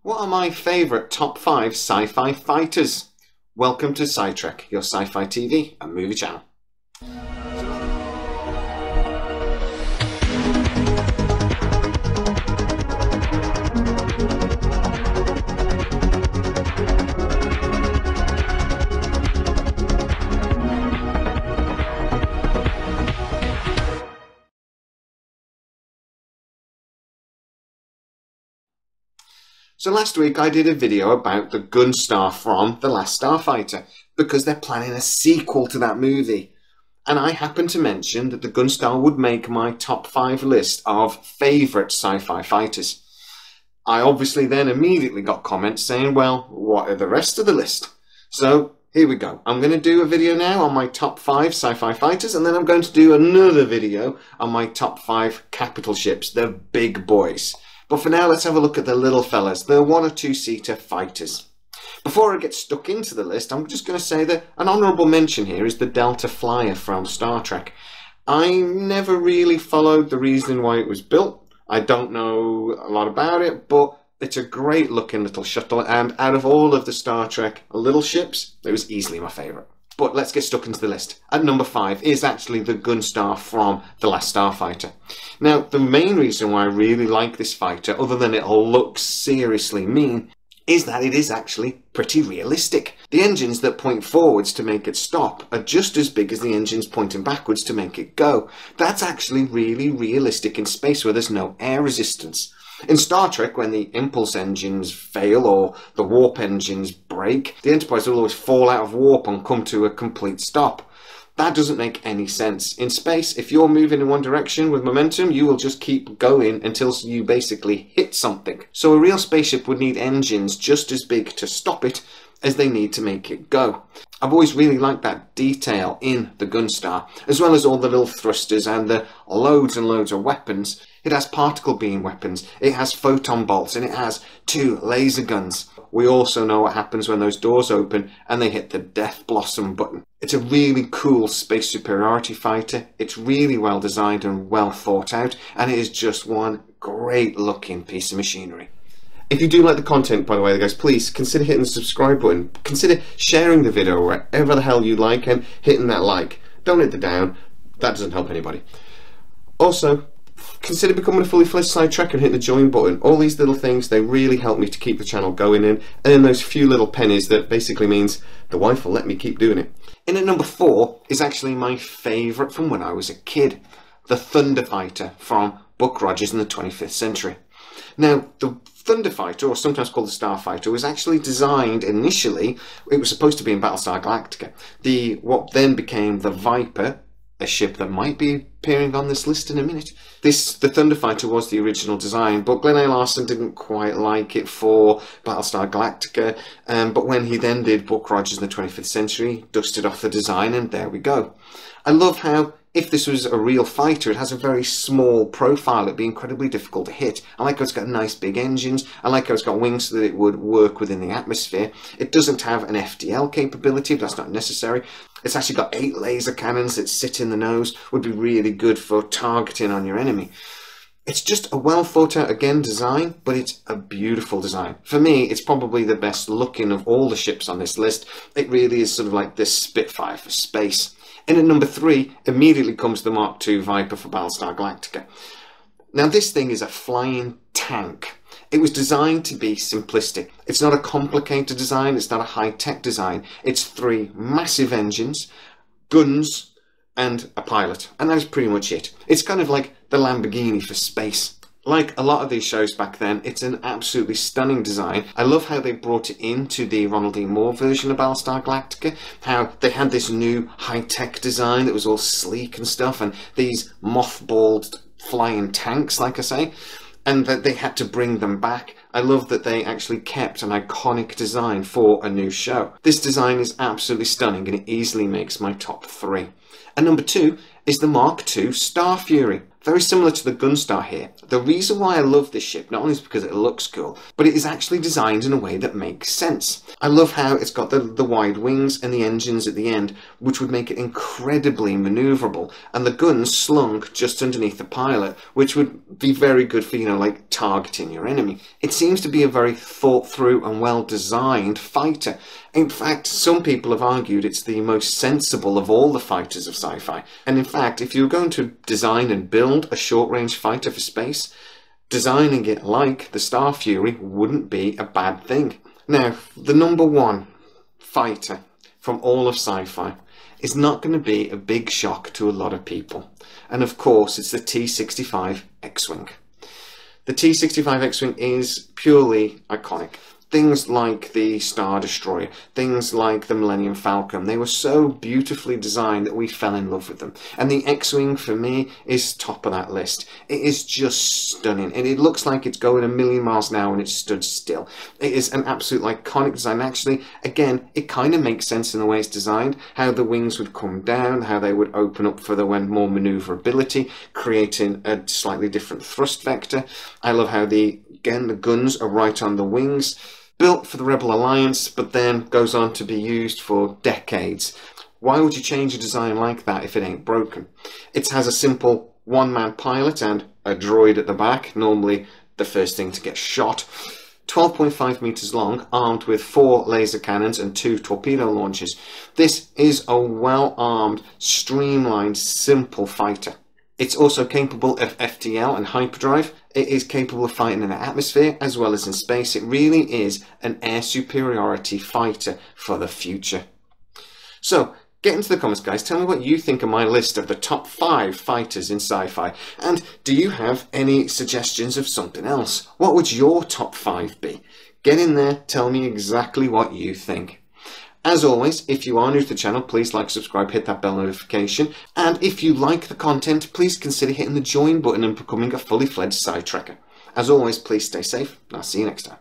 What are my favourite top 5 sci-fi fighters? Welcome to Sci-Trek, your sci-fi TV and movie channel. So last week I did a video about the Gunstar from The Last Starfighter because they're planning a sequel to that movie. And I happened to mention that the Gunstar would make my top 5 list of favourite sci-fi fighters. I obviously then immediately got comments saying, well, what are the rest of the list? So here we go. I'm going to do a video now on my top 5 sci-fi fighters, and then I'm going to do another video on my top 5 capital ships, the big boys. But for now, let's have a look at the little fellas, the 1 or 2 seater fighters. Before I get stuck into the list, I'm just going to say that an honourable mention here is the Delta Flyer from Star Trek. I never really followed the reason why it was built. I don't know a lot about it, but it's a great looking little shuttle, and out of all of the Star Trek little ships, it was easily my favourite. But let's get stuck into the list. At number 5 is actually the Gunstar from The Last Starfighter. Now, the main reason why I really like this fighter, other than it looks seriously mean, is that it is actually pretty realistic. The engines that point forwards to make it stop are just as big as the engines pointing backwards to make it go. That's actually really realistic in space where there's no air resistance. In Star Trek, when the impulse engines fail or the warp engines break, the Enterprise will always fall out of warp and come to a complete stop. That doesn't make any sense. In space, if you're moving in one direction with momentum, you will just keep going until you basically hit something. So a real spaceship would need engines just as big to stop it as they need to make it go. I've always really liked that detail in the Gunstar, as well as all the little thrusters and the loads and loads of weapons. It has particle beam weapons, it has photon bolts, and it has 2 laser guns. We also know what happens when those doors open and they hit the Death Blossom button. It's a really cool space superiority fighter. It's really well designed and well thought out, and it is just one great looking piece of machinery. If you do like the content, by the way, guys, please consider hitting the subscribe button. Consider sharing the video wherever the hell you like and hitting that like. Don't hit the down. That doesn't help anybody. Also, consider becoming a fully fledged Sci-Trek and hit the join button. All these little things, they really help me to keep the channel going in. And then those few little pennies that basically means the wife will let me keep doing it. In at number 4 is actually my favourite from when I was a kid. The Thunderfighter from Buck Rogers in the 25th century. Now, the Thunderfighter, or sometimes called the Starfighter, was actually designed initially, it was supposed to be in Battlestar Galactica. What then became the Viper, a ship that might be appearing on this list in a minute. The Thunderfighter was the original design, but Glenn A. Larson didn't quite like it for Battlestar Galactica, but when he then did Buck Rogers in the 25th century, dusted off the design, and there we go. I love how, if this was a real fighter, it has a very small profile. It'd be incredibly difficult to hit. I like how it's got nice big engines. I like how it's got wings so that it would work within the atmosphere. It doesn't have an FDL capability, but that's not necessary. It's actually got 8 laser cannons that sit in the nose. Would be really good for targeting on your enemy. It's just a well thought out, again, design, but it's a beautiful design. For me, it's probably the best looking of all the ships on this list. It really is sort of like this Spitfire for space. And at number 3, immediately comes the Mark II Viper for Battlestar Galactica. Now, this thing is a flying tank. It was designed to be simplistic. It's not a complicated design, it's not a high-tech design. It's 3 massive engines, guns, and a pilot. And that is pretty much it. It's kind of like the Lamborghini for space. Like a lot of these shows back then, it's an absolutely stunning design. I love how they brought it into the Ronald D. Moore version of Battlestar Galactica, how they had this new high-tech design that was all sleek and stuff, and these mothballed flying tanks, like I say, and that they had to bring them back. I love that they actually kept an iconic design for a new show. This design is absolutely stunning, and it easily makes my top 3. And number 2 is the Mark II Star Fury. Very similar to the Gunstar here. The reason why I love this ship not only is because it looks cool, but it is actually designed in a way that makes sense. I love how it's got the wide wings and the engines at the end, which would make it incredibly manoeuvrable, and the guns slung just underneath the pilot, which would be very good for, like targeting your enemy. It seems to be a very thought through and well designed fighter. In fact, some people have argued it's the most sensible of all the fighters of sci-fi. And in fact, if you were going to design and build a short-range fighter for space, designing it like the Star Fury wouldn't be a bad thing. Now, the number one fighter from all of sci-fi is not going to be a big shock to a lot of people. And of course, it's the T65 XWing. The T65 XWing is purely iconic. Things like the Star Destroyer, things like the Millennium Falcon, they were so beautifully designed that we fell in love with them. And the X-Wing, for me, is top of that list. It is just stunning, and it looks like it's going 1,000,000 miles an hour and it's stood still. It is an absolute iconic design. Actually, again, it kind of makes sense in the way it's designed, how the wings would come down, how they would open up for the more maneuverability, creating a slightly different thrust vector. I love how the guns are right on the wings. Built for the Rebel Alliance, but then goes on to be used for decades. Why would you change a design like that if it ain't broken? It has a simple one-man pilot and a droid at the back, normally the first thing to get shot. 12.5 meters long, armed with 4 laser cannons and 2 torpedo launchers. This is a well-armed, streamlined, simple fighter. It's also capable of FTL and hyperdrive. It is capable of fighting in the atmosphere as well as in space. It really is an air superiority fighter for the future. So, get into the comments, guys. Tell me what you think of my list of the top 5 fighters in sci-fi. And do you have any suggestions of something else? What would your top 5 be? Get in there, tell me exactly what you think. As always, if you are new to the channel, please like, subscribe, hit that bell notification. And if you like the content, please consider hitting the join button and becoming a fully fledged sci-trekker. As always, please stay safe, and I'll see you next time.